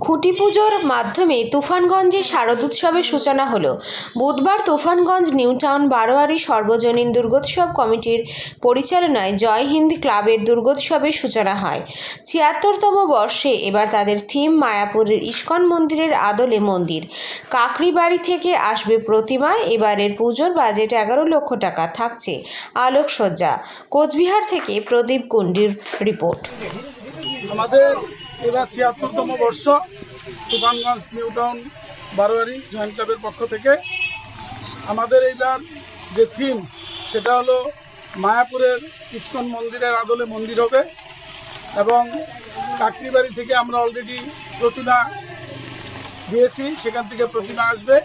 খুঁটি পুজোর মাধ্যমে তুফানগঞ্জে শারদোৎসবের সূচনা হলো। বুধবার তুফানগঞ্জ নিউ টাউন বারোয়ারি সর্বজনীন দুর্গোৎসব কমিটির পরিচালনায় জয় হিন্দ ক্লাবের দুর্গোৎসবের সূচনা হয়। ৭৬তম বর্ষে এবার তাদের থিম মায়াপুরের ইস্কন মন্দিরের আদলে মন্দির। কাকড়িবাড়ি থেকে আসবে প্রতিমা। এবারের পুজোর বাজেট ১১ লক্ষ টাকা। থাকছে আলোকসজ্জা। কোচবিহার থেকে প্রদীপ কুণ্ডুর রিপোর্ট। আমাদের এবার ৭৬তম বর্ষ তুফানগঞ্জ নিউ টাউন বারোয়ারি জয়েন্ট ক্লাবের পক্ষ থেকে আমাদের এইবার যে থিম সেটা হলো মায়াপুরের ইস্কন মন্দিরের আদলে মন্দির হবে এবং কাকড়িবাড়ি থেকে আমরা অলরেডি প্রতিমা দিয়েছি, সেখান থেকে প্রতিমা আসবে।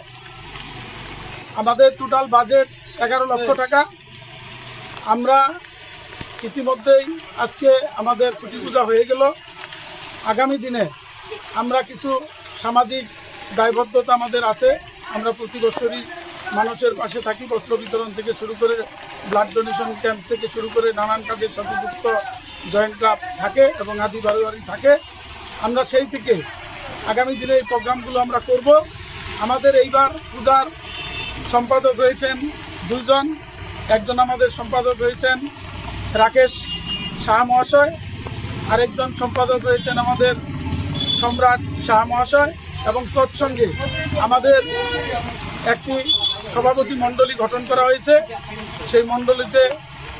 আমাদের টোটাল বাজেট ১১ লক্ষ টাকা। আমরা ইতিমধ্যেই আজকে আমাদের খুঁটি পূজা হয়ে গেল। আগামী দিনে আমরা কিছু সামাজিক দায়বদ্ধতা আমাদের আছে। আমরা প্রতি বছরই মানুষের পাশে থাকি, বস্ত্র বিতরণ থেকে শুরু করে ব্লাড ডোনেশন ক্যাম্প থেকে শুরু করে নানান কাজের সাথে যুক্ত জয়েন্ট ক্লাব থাকে এবং আদি বারোয়ারি থাকে। আমরা সেই থেকে আগামী দিনে এই প্রোগ্রামগুলো আমরা করব। আমাদের এইবার পূজার সম্পাদক হয়েছেন দুইজন। একজন আমাদের সম্পাদক হয়েছেন রাকেশ শাহ মহাশয়, আরেকজন সম্পাদক হয়েছেন আমাদের সম্রাট শাহ মহাশয় এবং তৎসঙ্গে আমাদের একটি সভাপতি মণ্ডলী গঠন করা হয়েছে। সেই মণ্ডলীতে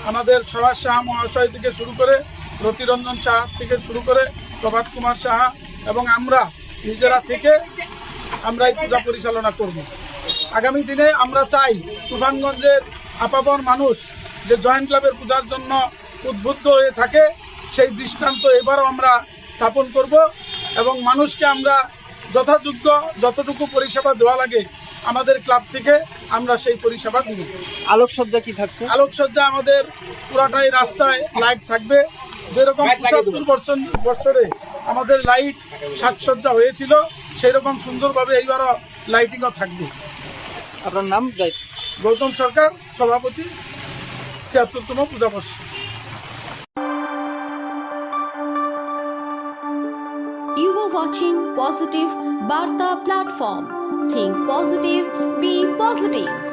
আমাদের সরাজ শাহ মহাশয় থেকে শুরু করে রতিরঞ্জন শাহ থেকে শুরু করে প্রভাত কুমার সাহা এবং আমরা নিজেরা থেকে আমরা এই পূজা পরিচালনা করব। আগামী দিনে আমরা চাই তুফানগঞ্জের আপামর মানুষ যে জয়েন্ট ক্লাবের পূজার জন্য উদ্বুদ্ধ হয়ে থাকে, সেই দৃষ্টান্ত এবারও আমরা স্থাপন করব এবং মানুষকে আমরা যথাযোগ্য যতটুকু পরিষেবা দেওয়া লাগে আমাদের ক্লাব থেকে আমরা সেই পরিষেবা দিব। আলোকসজ্জা কি থাকছে? আলোকসজ্জা আমাদের পুরাটাই রাস্তায় লাইট থাকবে। যেরকম ৭৫ বছরে আমাদের লাইট সাজসজ্জা হয়েছিল সেই রকম সুন্দরভাবে এইবারও লাইটিংও থাকবে। আপনার নাম? গৌতম সরকার, সভাপতি, ৭৬তম পূজাবর্ষ। You were watching Positive Barta Platform. Think positive, be positive.